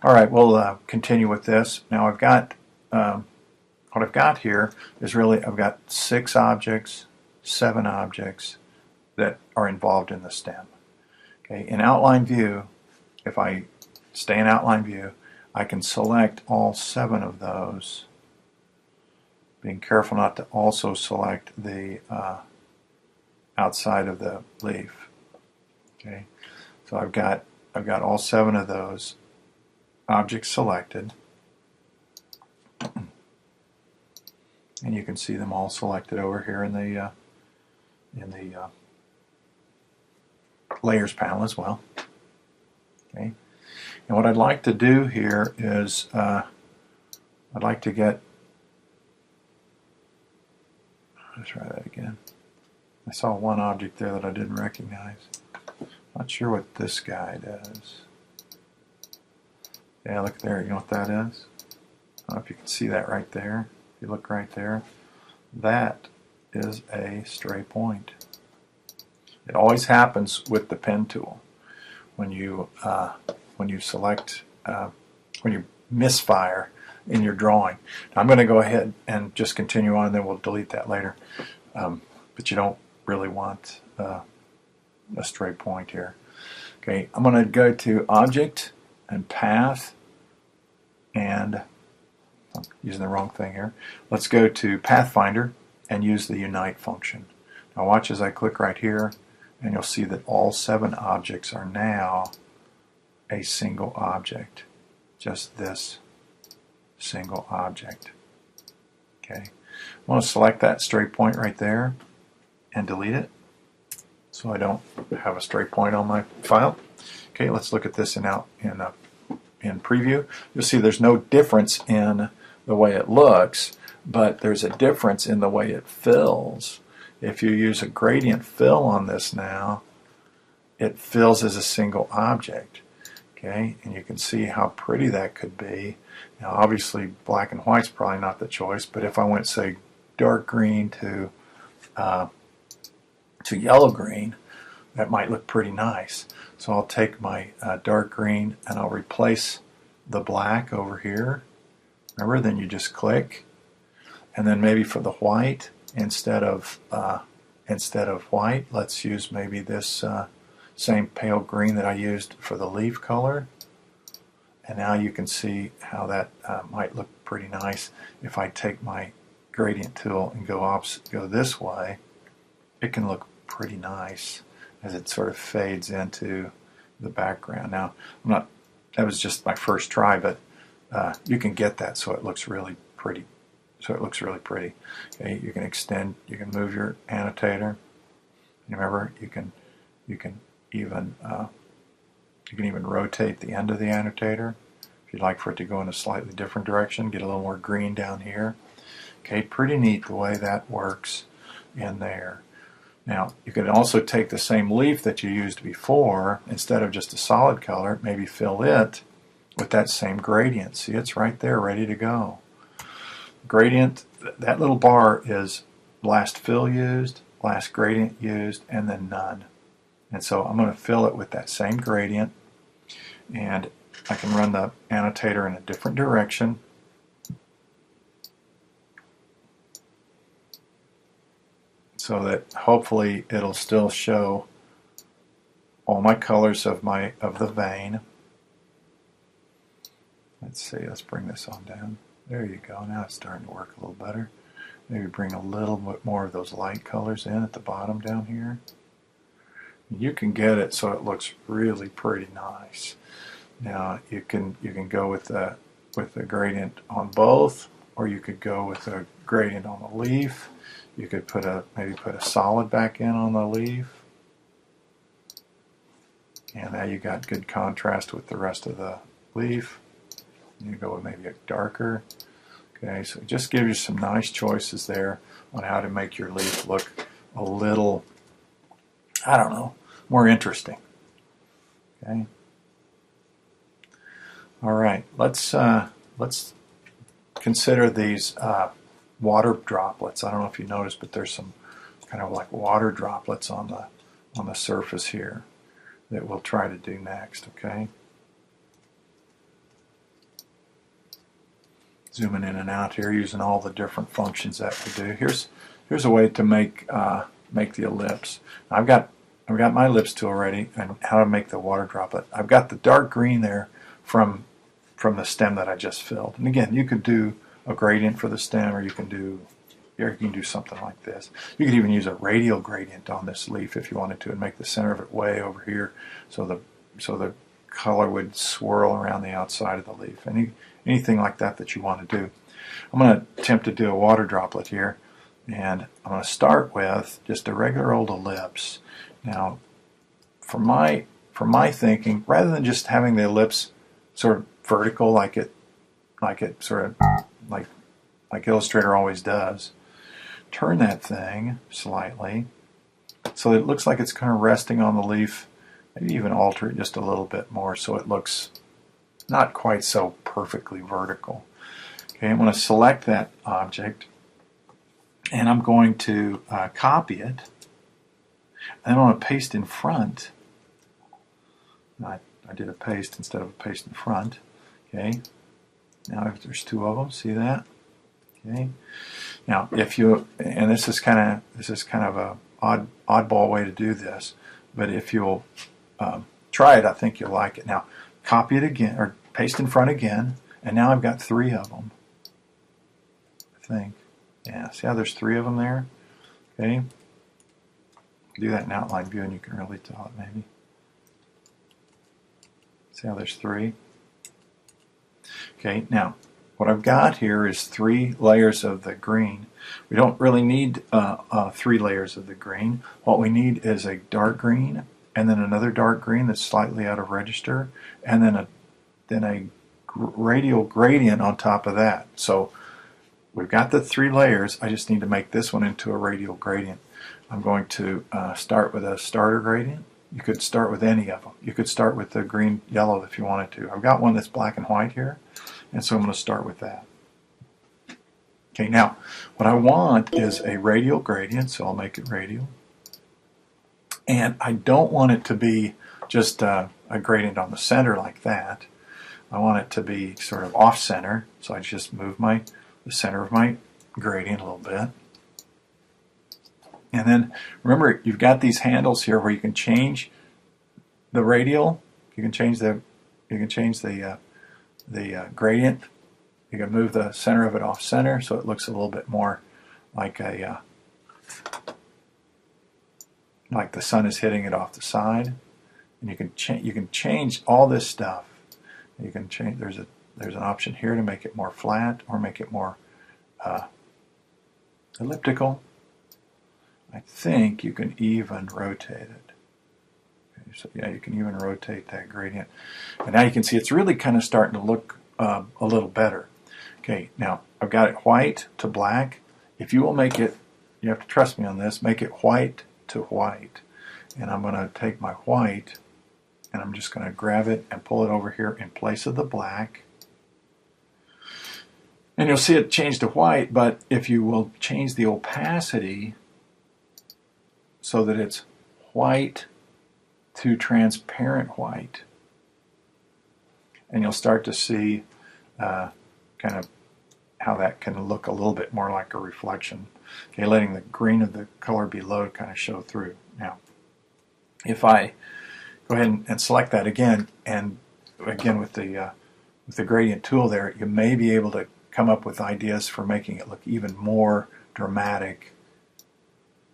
All right, we'll continue with this. Now I've got, what I've got here is really, I've got 6 objects, 7 objects that are involved in the stem. Okay, in outline view, if I stay in outline view, I can select all 7 of those, being careful not to also select the outside of the leaf. Okay, so I've got all 7 of those objects selected, and you can see them all selected over here in the layers panel as well. Okay, and what I'd like to do here is I'd like to get, let's try that again. I saw one object there that I didn't recognize. Not sure what this guy does. Yeah, look there. You know what that is? I don't know if you can see that right there. If you look right there, that is a stray point. It always happens with the pen tool when you select when you misfire in your drawing. Now, I'm going to go ahead and just continue on, and then we'll delete that later. But you don't really want a stray point here. Okay, I'm going to go to Object and Path, and I'm using the wrong thing here. Let's go to Pathfinder and use the Unite function. Now watch as I click right here, and you'll see that all 7 objects are now a single object. Just this single object. Okay, I want to select that stray point right there and delete it so I don't have a stray point on my file. Okay, let's look at this in preview. You'll see there's no difference in the way it looks, but there's a difference in the way it fills. If you use a gradient fill on this now, it fills as a single object. Okay, and you can see how pretty that could be. Now obviously black and white's probably not the choice, but if I went, say, dark green to yellow green, that might look pretty nice. So I'll take my dark green and I'll replace the black over here. Remember, then you just click, and then maybe for the white, instead of white, let's use maybe this same pale green that I used for the leaf color. And now you can see how that might look pretty nice. If I take my gradient tool and go this way, it can look pretty nice as it sort of fades into the background. Now, that was just my first try, but you can get that so it looks really pretty. Okay, you can extend, you can move your annotator. Remember, you can even rotate the end of the annotator if you'd like for it to go in a slightly different direction. Get a little more green down here. Okay, pretty neat the way that works in there. Now, you can also take the same leaf that you used before, instead of just a solid color, maybe fill it with that same gradient. See, it's right there ready to go. Gradient, that little bar is last fill used, last gradient used, and then none. And so I'm going to fill it with that same gradient, and I can run the annotator in a different direction. So that hopefully it'll still show all my colors of the vein. Let's see, let's bring this on down. There you go, now it's starting to work a little better. Maybe bring a little bit more of those light colors in at the bottom down here. You can get it so it looks really pretty nice. Now you can go with the gradient on both, or you could go with a gradient on the leaf. You could maybe put a solid back in on the leaf. And now you got good contrast with the rest of the leaf. You go with maybe a darker. Okay, so it just gives you some nice choices there on how to make your leaf look a little, I don't know, more interesting. Okay. All right, let's consider these water droplets. I don't know if you noticed, but there's some kind of like water droplets on the surface here that we'll try to do next. Okay. zooming in and out here, using all the different functions that we do. Here's a way to make the ellipse. I've got my ellipse tool ready, and how to make the water droplet. I've got the dark green there from the stem that I just filled. And again, you could do a gradient for the stem, or you can do something like this. You could even use a radial gradient on this leaf if you wanted to, and make the center of it way over here, so the color would swirl around the outside of the leaf. Anything like that you want to do. I'm going to attempt to do a water droplet here, and I'm going to start with just a regular old ellipse. Now, for my thinking, rather than just having the ellipse sort of vertical like Illustrator always does, turn that thing slightly so that it looks like it's kind of resting on the leaf. Maybe even alter it just a little bit more so it looks not quite so perfectly vertical. Okay, I'm going to select that object, and I'm going to copy it, and I'm going to paste in front. I did a paste instead of a paste in front. Okay, now if there's two of them, see that? Okay, now if you, and this is kind of a oddball way to do this, but if you'll try it, I think you'll like it. Now copy it again, or paste in front again, and now I've got three of them. I think, yeah. See how there's three of them there? Okay, do that in outline view, and you can really tell it maybe. See how there's three? Okay, now what I've got here is 3 layers of the green. We don't really need 3 layers of the green. What we need is a dark green, and then another dark green that's slightly out of register, and then a radial gradient on top of that. So we've got the 3 layers. I just need to make this one into a radial gradient. I'm going to start with a starter gradient. You could start with any of them. You could start with the green yellow if you wanted to. I've got one that's black and white here, and so I'm going to start with that. Okay, now what I want is a radial gradient, so I'll make it radial. And I don't want it to be just a gradient on the center like that. I want it to be sort of off center, so I just move the center of my gradient a little bit. And then remember, you've got these handles here where you can change the radial. You can change the gradient. You can move the center of it off center so it looks a little bit more like like the sun is hitting it off the side. And you can change all this stuff. You can change. There's an option here to make it more flat or make it more elliptical. I think you can even rotate it. Okay, so yeah, you can even rotate that gradient. And now you can see it's really kind of starting to look a little better. Okay, now I've got it white to black. If you will make it, you have to trust me on this, make it white to white. And I'm going to take my white, and I'm just going to grab it and pull it over here in place of the black. And you'll see it change to white, but if you will change the opacity so that it's white to transparent white, and you'll start to see kind of how that can look a little bit more like a reflection. Okay, letting the green of the color below kind of show through. Now, if I go ahead and select that again, and again with the gradient tool there, you may be able to come up with ideas for making it look even more dramatic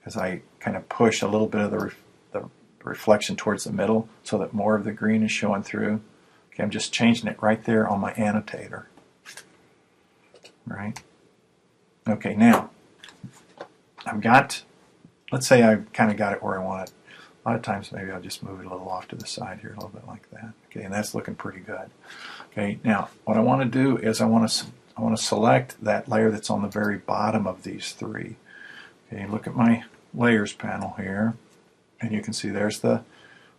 as I kind of push a little bit of the reflection towards the middle so that more of the green is showing through. Okay, I'm just changing it right there on my annotator. Right? Okay, now I've got, let's say I kind of got it where I want it. A lot of times maybe I'll just move it a little off to the side here, a little bit like that. Okay, and that's looking pretty good. Okay, now what I want to do is I want to select that layer that's on the very bottom of these 3. Okay, look at my layers panel here, and you can see there's the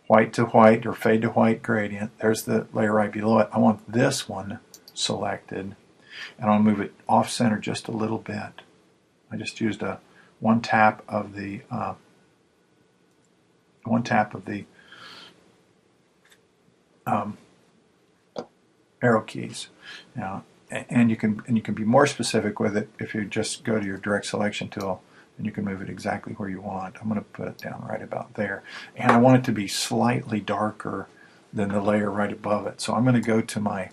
white to white or fade to white gradient. There's the layer right below it. I want this one selected, and I'll move it off center just a little bit. I just used one tap of the arrow keys. Now and you can be more specific with it if you just go to your direct selection tool, and you can move it exactly where you want. I'm going to put it down right about there, and I want it to be slightly darker than the layer right above it. So I'm going to go to my, if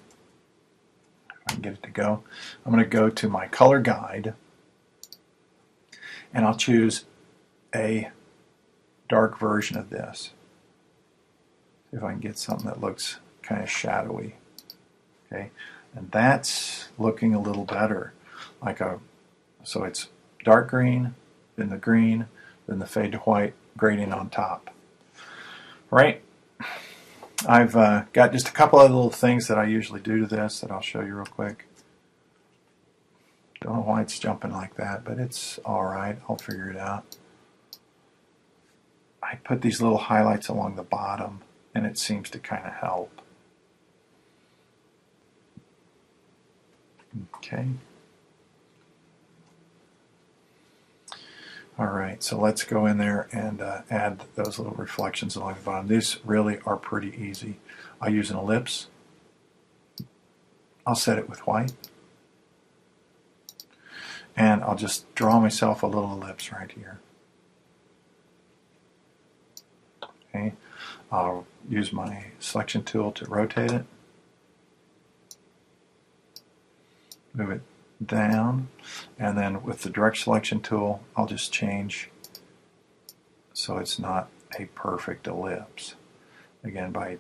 I can get it to go, I'm going to go to my color guide, and I'll choose a dark version of this. See if I can get something that looks kind of shadowy. Okay, and that's looking a little better. So it's dark green, then the green, then the fade to white gradient on top. Right? I've got just a couple of little things that I usually do to this that I'll show you real quick. Don't know why it's jumping like that, but it's alright. I'll figure it out. I put these little highlights along the bottom, and it seems to kind of help. Okay. Alright, so let's go in there and add those little reflections along the bottom. These really are pretty easy. I use an ellipse. I'll set it with white. And I'll just draw myself a little ellipse right here. Okay. I'll use my selection tool to rotate it. Move it down, and then with the direct selection tool I'll just change so it's not a perfect ellipse. Again, by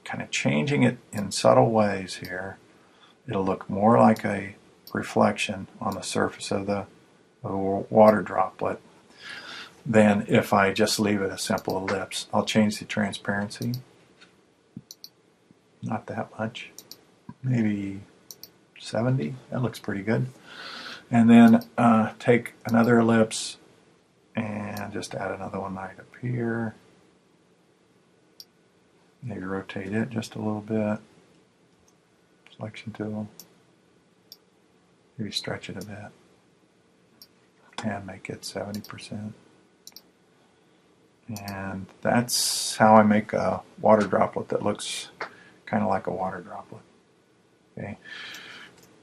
kind of changing it in subtle ways here, it'll look more like a reflection on the surface of the water droplet than if I just leave it a simple ellipse. I'll change the transparency, not that much, maybe 70. That looks pretty good. And then take another ellipse and just add another one right up here. Maybe rotate it just a little bit. Selection tool. Maybe stretch it a bit and make it 70%. And that's how I make a water droplet that looks kind of like a water droplet. Okay.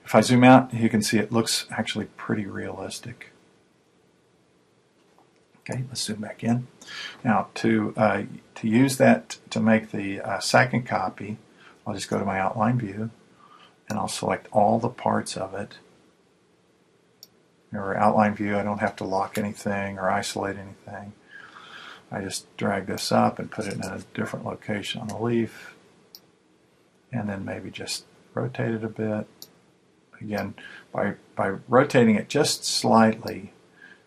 If I zoom out, you can see it looks actually pretty realistic. Okay, let's zoom back in. Now, to use that to make the second copy, I'll just go to my outline view, and I'll select all the parts of it. Or outline view, I don't have to lock anything or isolate anything. I just drag this up and put it in a different location on the leaf, and then maybe just rotate it a bit. Again, by rotating it just slightly,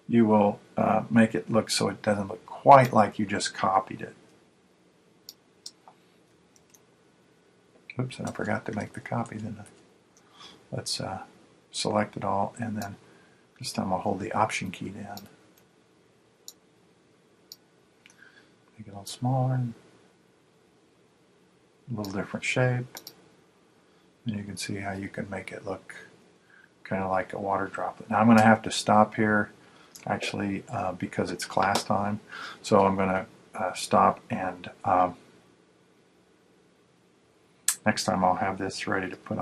you will make it look so it doesn't look quite like you just copied it. Oops, and I forgot to make the copy, didn't I? Let's select it all, and then this time I'll hold the Option key down. Make it a little smaller, a little different shape. And you can see how you can make it look kind of like a water droplet. Now I'm going to have to stop here actually because it's class time. So I'm going to stop, and next time I'll have this ready to put